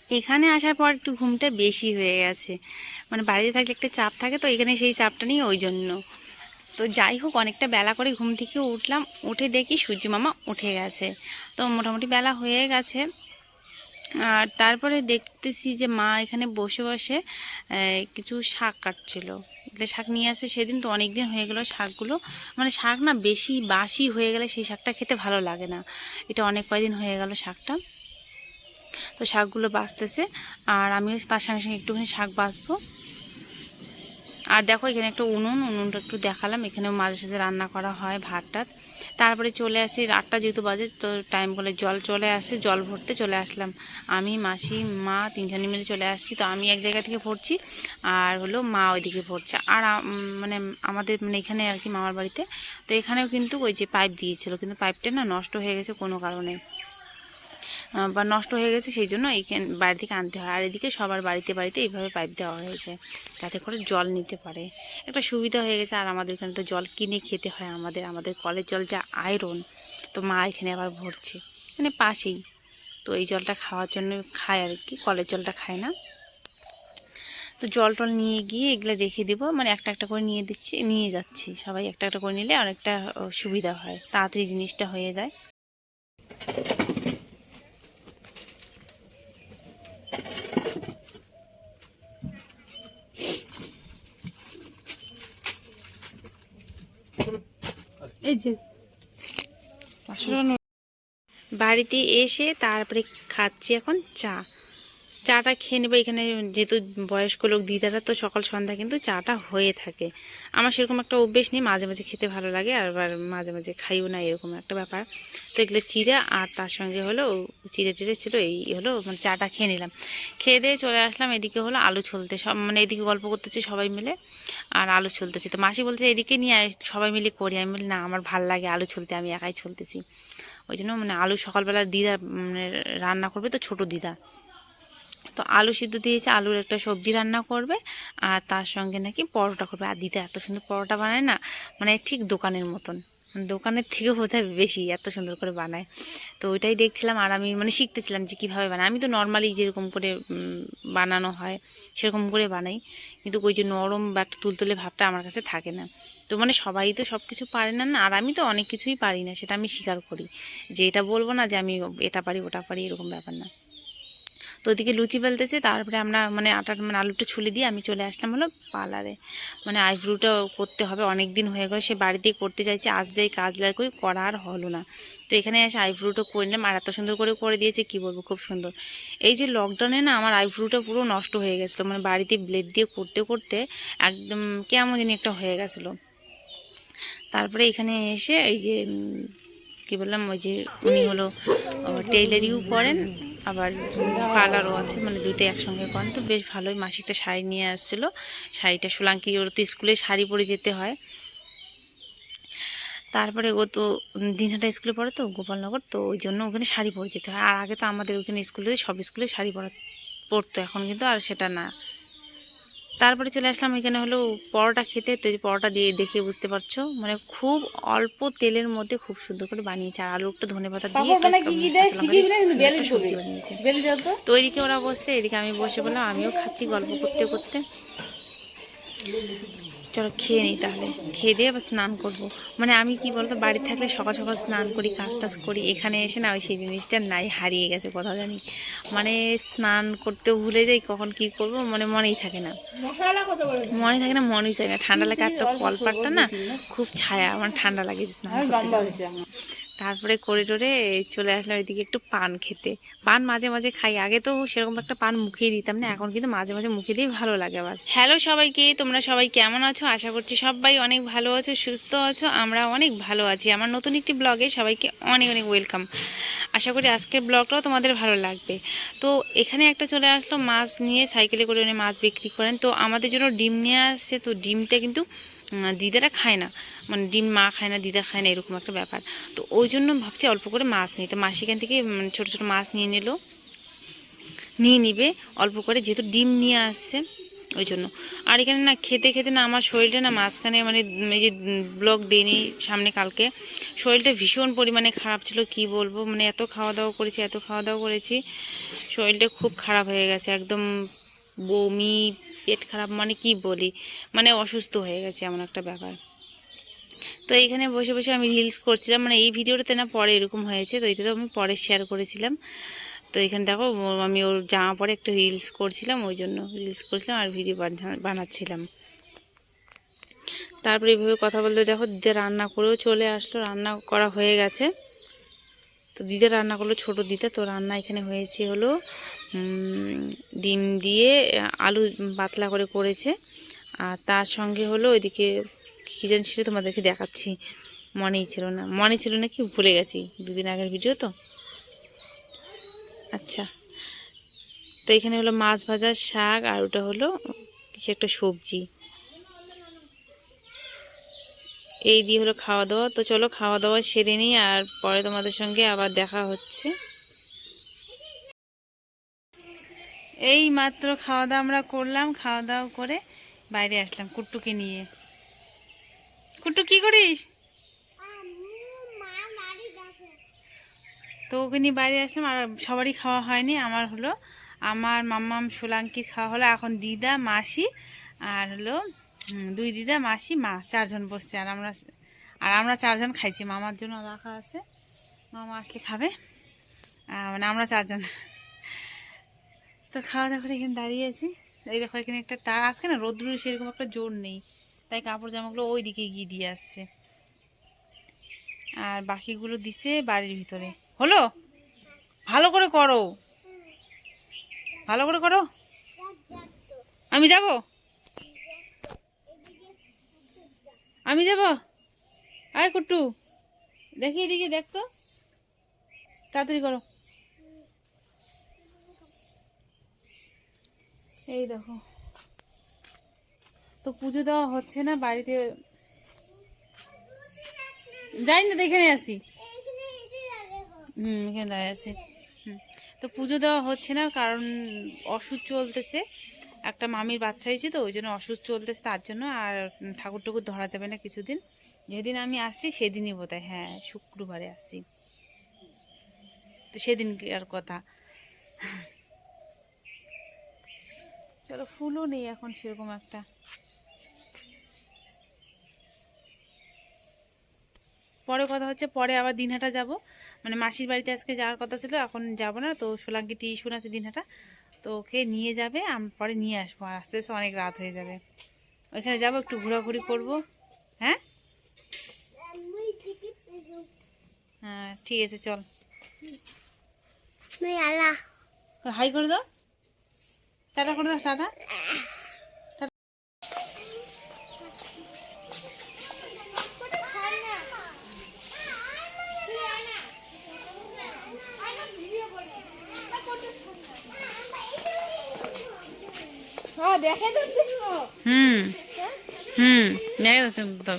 এখানে আসার পর একটু ঘুমটা বেশি হয়ে গেছে, মানে বাড়িতে থাকলে একটা চাপ থাকে, তো এখানে সেই চাপটা নেই ওই জন্য। তো যাই হোক, অনেকটা বেলা করে ঘুম থেকে উঠলাম, উঠে দেখি সূর্য মামা উঠে গেছে। তো মোটামুটি বেলা হয়ে গেছে। আর তারপরে দেখতেছি যে মা এখানে বসে বসে কিছু শাক কাটছিল। এগুলো শাক নিয়ে আসে সেদিন, তো অনেক দিন হয়ে গেল শাকগুলো, মানে শাক না বেশি বাসি হয়ে গেলে সেই শাকটা খেতে ভালো লাগে না। এটা অনেক কয়দিন হয়ে গেল শাকটা। তো শাকগুলো বাছতেছে, আর আমিও তার সঙ্গে সঙ্গে একটুখানি শাক বাছবো। আর দেখো এখানে একটা উনুনটা একটু দেখালাম, এখানেও মাঝে সাঝে রান্না করা হয় ভাত টাত। তারপরে চলে আসি, 8টা যেহেতু বাজে, তো টাইম বলে জল চলে আসে, জল ভরতে চলে আসলাম। আমি, মাসি, মা তিনজনে মিলে চলে আসছি। তো আমি এক জায়গা থেকে ভরছি, আর হলো মা ওইদিকে ভরছে। আর মানে আমাদের মানে এখানে আর কি মামার বাড়িতে, তো এখানেও কিন্তু ওই যে পাইপ দিয়েছিল, কিন্তু পাইপটা না নষ্ট হয়ে গেছে কোনো কারণে, বা নষ্ট হয়ে গেছে, সেই জন্য এইখানে বাইরে থেকে আনতে হয়। আর এদিকে সবার বাড়িতে বাড়িতে এইভাবে পাইপ দেওয়া হয়েছে, যাতে করে জল নিতে পারে, একটা সুবিধা হয়ে গেছে। আর আমাদের এখানে তো জল কিনে খেতে হয়, আমাদের কলের জল যা আয়রন। তো মা এখানে আবার ভরছে, মানে পাশেই। তো এই জলটা খাওয়ার জন্য খায় আর কি, কলের জলটা খায় না। তো জল টল নিয়ে গিয়ে এগুলো রেখে দেবো, মানে একটা একটা করে নিয়ে যাচ্ছি, সবাই একটা একটা করে নিলে অনেকটা সুবিধা হয়, তাড়াতাড়ি জিনিসটা হয়ে যায়। এই যে বাড়িতে এসে তারপরে খাচ্ছি এখন চাটা খেয়ে নেবো। এখানে যেহেতু বয়স্ক লোক দিদারা, তো সকাল সন্ধ্যা কিন্তু চাটা হয়ে থাকে। আমার সেরকম একটা অভ্যেস নেই, মাঝে মাঝে খেতে ভালো লাগে, আর আবার মাঝে মাঝে খাইও না, এরকম একটা ব্যাপার। তো এগুলো চিড়া, আর তার সঙ্গে হলো চিড়ে টিড়ে ছিল, এই হলো মানে চাটা খেয়ে নিলাম। খেয়ে দিয়ে চলে আসলাম, এদিকে হলো আলু ছলতে, সব মানে এদিকে গল্প করতেছি সবাই মিলে, আর আলু ছলতেছি। তো মাসি বলছে এদিকে নিয়ে আয়, সবাই মিলে করি। আমি বলি না, আমার ভাল লাগে আলু ছলতে, আমি একাই ছলতেছি। ওই জন্য মানে আলু সকালবেলা দিদা মানে রান্না করবে, তো ছোটো দিদা, তো আলু সিদ্ধ দিয়েছে, আলুর একটা সবজি রান্না করবে, আর তার সঙ্গে নাকি পরোটা করবে। আর দিদা এত সুন্দর পরোটা বানায় না, মানে ঠিক দোকানের মতন, দোকানের থেকেও বোধহয় বেশি এত সুন্দর করে বানায়। তো ওইটাই দেখছিলাম, আর আমি মানে শিখতেছিলাম যে কীভাবে বানায়। আমি তো নর্মালি যেরকম করে বানানো হয় সেরকম করে বানাই, কিন্তু ওই যে নরম বা একটা তুলতুলে ভাবটা আমার কাছে থাকে না। তো মানে সবাই তো সব কিছু পারে না, না, আর আমি তো অনেক কিছুই পারি না, সেটা আমি স্বীকার করি, যে এটা বলবো না যে আমি এটা পারি ওটা পারি, এরকম ব্যাপার না। তো ওদিকে লুচি বেলতেছে, তারপরে আমরা মানে আটার মানে আলুটা ছুলে দিয়ে আমি চলে আসলাম হলো পার্লারে। মানে আইব্রোটা করতে হবে, অনেক দিন হয়ে গেল সে বাড়িতেই করতে চাইছে, আজ যাই কাজ লাগে করি, করা আর হলো না। তো এখানে এসে আইব্রোটা করে নিলাম, আর এত সুন্দর করে দিয়েছে কি বলবো, খুব সুন্দর। এই যে লকডাউনে না আমার আইব্রোটা পুরো নষ্ট হয়ে গেছিলো, মানে বাড়িতে ব্লেড দিয়ে করতে করতে একদম কেমন জানি একটা হয়ে গেছিলো। তারপরে এখানে এসে এই যে কি বললাম, ওই যে উনি হলো টেইলারিও করেন, আবার পার্লারও আছে, মানে দুটোই একসঙ্গে করেন। তো বেশ ভালোই, মাসি একটা শাড়ি নিয়ে আসছিলো, শাড়িটা সোলাঙ্কি, ওর তো স্কুলে শাড়ি পরে যেতে হয়। তারপরে ও তো দিনহাটা স্কুলে পড়ে, তো গোপালনগর, তো ওই জন্য ওখানে শাড়ি পরে যেতে হয়। আর আগে তো আমাদের ওখানে স্কুলে সব স্কুলে শাড়ি পরতো, এখন কিন্তু আর সেটা না। তারপরে চলে আসলাম এখানে হলো পরোটা খেতে। তো এই পরোটা দিয়ে দেখে বুঝতে পারছো, মানে খুব অল্প তেলের মধ্যে খুব সুন্দর করে বানিয়েছে, আর আলু একটু ধনেপাতা দিয়ে একটা কাঁচা লঙ্কা দিয়ে সুন্দর একটা সবজি বানিয়েছে। তো ওইদিকে ওরা বসছে, এদিকে আমি বসে বললাম, আমিও খাচ্ছি গল্প করতে করতে। চলো খেয়ে নিই, তাহলে খেয়ে দিয়ে আবার স্নান করবো। মানে আমি কি বলতো, বাড়ি থাকলে সকাল সকাল স্নান করি, কাজ টাজ করি, এখানে এসে না ওই সেই জিনিসটা নাই, হারিয়ে গেছে কোথাও জানি। মানে স্নান করতেও ভুলে যাই, কখন কি করব মানে মনেই থাকে না, মনেই চাই না, ঠান্ডা লাগে। আর তো কলপাটটা না খুব ছায়া, আমার ঠান্ডা লাগে স্নান করতে যাওয়া। তারপরে করিডোরে চলে আসলাম এদিকে একটু পান খেতে। পান মাঝে মাঝে খাই, আগে তো সেরকম একটা পান মুখেই দিতাম না, এখন কিন্তু মাঝে মাঝে মুখে দিয়ে ভালো লাগে আবার। হ্যালো সবাইকে, তোমরা সবাই কেমন আছো? আশা করছি সবাই অনেক ভালো আছো, সুস্থ আছো, আমরা অনেক ভালো আছি। আমার নতুন একটি ব্লগে সবাইকে অনেক অনেক ওয়েলকাম। আশা করি আজকের ব্লগটাও তোমাদের ভালো লাগবে। তো এখানে একটা চলে আসলো মাছ নিয়ে, সাইকেলে করে উনি মাছ বিক্রি করেন। তো আমাদের জন্য ডিম নিয়ে আসছে, তো ডিমটা কিন্তু দিদারা খায় না, মানে ডিম মা খায় না, দিদা খায় না, এরকম একটা ব্যাপার। তো ওই জন্য ভাবছি অল্প করে মাছ নিই। তো মাছ এখান থেকে ছোটো ছোটো মাছ নিয়ে নিবে অল্প করে, যেহেতু ডিম নিয়ে আসছে। ওই জন্য। আর এখানে না খেতে খেতে না আমার শরীরটা না মাঝখানে মানে এই যে ব্লগ দিইনি সামনে কালকে, শরীরটা ভীষণ পরিমাণে খারাপ ছিল, কি বলবো, মানে এত খাওয়া দাওয়া করেছি, এত খাওয়া দাওয়া করেছি, শরীরটা খুব খারাপ হয়ে গেছে, একদম বমি, পেট খারাপ, মানে কি বলি, মানে অসুস্থ হয়ে গেছে এমন একটা ব্যাপার। তো এইখানে বসে বসে আমি রিলস করছিলাম, মানে এই ভিডিওটাতে না পরে এরকম হয়েছে, তো এটা তো আমি পরে শেয়ার করেছিলাম। তো এখানে দেখো আমি ওর জামা পরে একটা রিলস করছিলাম, ওই জন্য রিলস করছিলাম আর ভিডিও বানাচ্ছিলাম। তারপরে এইভাবে কথা বলতে দেখো দিদা রান্না করেও চলে আসলো, রান্না করা হয়ে গেছে। তো দিদা রান্না করলো, ছোট দিদা। তো রান্না এখানে হয়েছে হলো ডিম দিয়ে আলু পাতলা করে করেছে, আর তার সঙ্গে হলো ওইদিকে কী জানি সেটা তোমাদেরকে দেখাচ্ছি, মনে ছিল না কি ভুলে গেছি, দুদিন আগের ভিডিও তো। আচ্ছা, তো এখানে হলো মাছ ভাজা, শাক, আর ওটা হলো কিছু একটা সবজি, এই দিয়ে হলো খাওয়া দাওয়া। তো চলো খাওয়া দাওয়া সেরে নিই, আর পরে তোমাদের সঙ্গে আবার দেখা হচ্ছে। এই মাত্র খাওয়া দাওয়া আমরা করলাম, খাওয়া দাওয়া করে বাইরে আসলাম কুট্টুকে নিয়ে। কুট্টু কি করিস? তো ওকে নিয়ে বাইরে আসলাম, আর সবারই খাওয়া হয়নি, আমার হলো, আমার মাম্মাম সোলাঙ্কির খাওয়া হলো, এখন দিদা, মাসি, আর হলো দুই দিদা, মাসি, মা, চারজন বসছে, আর আমরা চারজন খাইছি, মামার জন্য রাখা আছে, মামা আসলে খাবে, মানে আমরা চারজন। তো খাওয়া দাওয়া করে এখানে দাঁড়িয়ে আছি। এই দেখো এখানে একটা তার, আজকে না রোদ্রুর সেরকম একটা জোর নেই, তাই কাপড় জামাগুলো ওই দিকে গিয়ে দিয়ে আসছে, আর বাকিগুলো দিছে বাড়ির ভিতরে। হলো, ভালো করে করো, ভালো করে করো। আমি যাব, আমি যাব, আয় কুট্টু, দেখি এদিকে, দেখ তো, তাড়াতাড়ি করো। এই দেখো, তো পুজো দেওয়া হচ্ছে না বাড়িতে, যাই না, এখানে আসি, এখানে দাঁড়িয়ে আছে। তো পুজো দেওয়া হচ্ছে না, কারণ ওষুধ চলতেছে, একটা মামির বাচ্চা হয়েছে, তো ওই জন্য ওষুধ চলতেছে, তার জন্য। আর ঠাকুর টুকুর ধরা যাবে না কিছুদিন, যেদিন আমি আসছি সেদিনই বোধহয়, হ্যাঁ শুক্রবারে আসছি, তো সেদিন আর কথা। চলো, ফুলও নেই এখন সেরকম একটা। পরে কথা হচ্ছে, পরে আবার দিনহাটা যাব, মানে মাসির বাড়িতে আজকে যাওয়ার কথা ছিল, এখন যাব না, তো সোলাঙ্কি টিউশন আছে দিনহাটা, তো ওকে নিয়ে যাবে, আমি পরে নিয়ে আসবো, আর আস্তে আস্তে অনেক রাত হয়ে যাবে, ওইখানে যাবো, একটু ঘোরাঘুরি করব। হ্যাঁ হ্যাঁ, ঠিক আছে, চল, হাই করে দাও, টাটা করে দাও, টাটা। হুম হুম, দেখা যাচ্ছে তো।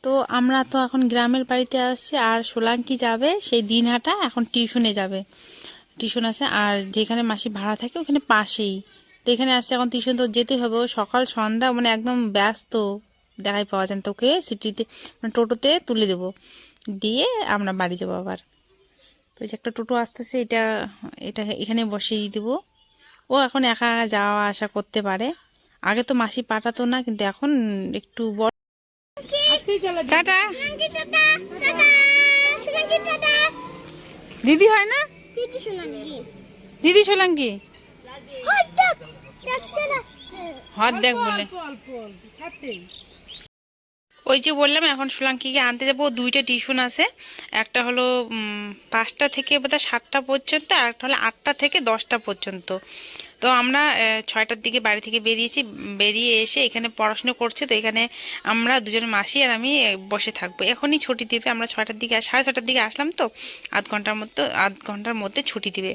তো আমরা তো এখন গ্রামের বাড়িতে আসছি, আর সোলাঙ্কি যাবে সেই দিনহাটা, এখন টিউশনে যাবে, টিউশন আছে, আর যেখানে মাসি ভাড়া থাকে ওখানে পাশেই, তো এখানে আসছে এখন টিউশন, তো যেতে হবে, ও সকাল সন্ধ্যা মানে একদম ব্যস্ত, দেখাই পাওয়া যায় না, তোকে সিটিতে মানে টোটোতে তুলে দেবো, দিয়ে আমরা বাড়ি যাবো আবার। তো এই যে একটা টোটো আসতেছে, এটা এটা এখানে বসিয়ে দেবো, ও এখন একা একা যাওয়া আসা করতে পারে, আগে তো মাসি পাঠাতো না, কিন্তু এখন একটু বড়। টাটা, দিদি হয় না, দিদি সোলাঙ্কি, হাত দেখ বলে, ওই যে বললাম এখন সোলাঙ্কিকে আনতে যাবো, দুইটা টিউশন আছে, একটা হলো 5টা থেকে বোধহয় 7টা পর্যন্ত, আর একটা হলো 8টা থেকে 10টা পর্যন্ত। তো আমরা 6টার দিকে বাড়ি থেকে বেরিয়েছি, বেরিয়ে এসে এখানে পড়াশুনো করছে, তো এখানে আমরা দুজন মাসি আর আমি বসে থাকবো, এখনই ছুটি দিবে, আমরা 6টার দিকে 6:30টার দিকে আসলাম, তো আধ ঘন্টার মধ্যে ছুটি দিবে।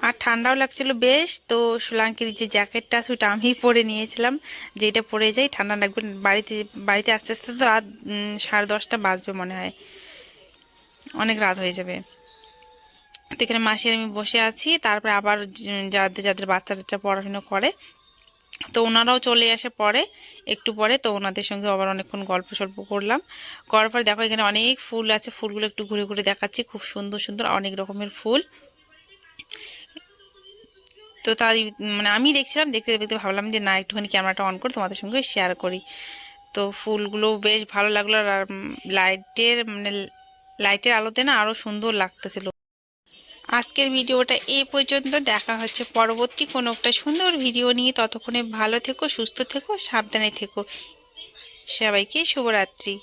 আর ঠান্ডাও লাগছিল বেশ। তো সোলাঙ্কির যে জ্যাকেটটা আছে ওটা আমি পরে নিয়েছিলাম, যেটা পরে যাই ঠান্ডা লাগবে। বাড়িতে আস্তে আস্তে তো রাত 10:30 বাজবে মনে হয়, অনেক রাত হয়ে যাবে। তো এখানে মাসি আর আমি বসে আছি। তারপরে আবার যাদের যাদের বাচ্চা টাচ্চা পড়াশুনো করে তো ওনারাও চলে আসে পরে, একটু পরে। তো ওনাদের সঙ্গে আবার অনেকক্ষণ গল্প সল্প করলাম। করার পরে দেখো এখানে অনেক ফুল আছে, ফুলগুলো একটু ঘুরে ঘুরে দেখাচ্ছি। খুব সুন্দর সুন্দর অনেক রকমের ফুল। তো তাই মানে আমি দেখছিলাম, দেখতে দেখতে ভাবলাম যে না একটুখানি ক্যামেরাটা অন করে তোমাদের সঙ্গে শেয়ার করি। তো ফুলগুলো বেশ ভালো লাগলো। আর লাইটের আলোতে না আরও সুন্দর লাগতেছিল। আজকের ভিডিওটা এই পর্যন্ত। দেখা হচ্ছে পরবর্তী কোনো একটা সুন্দর ভিডিও নিয়ে। ততক্ষণে ভালো থেকো, সুস্থ থেকো, সাবধানে থেকো। সবাইকে শুভরাত্রি।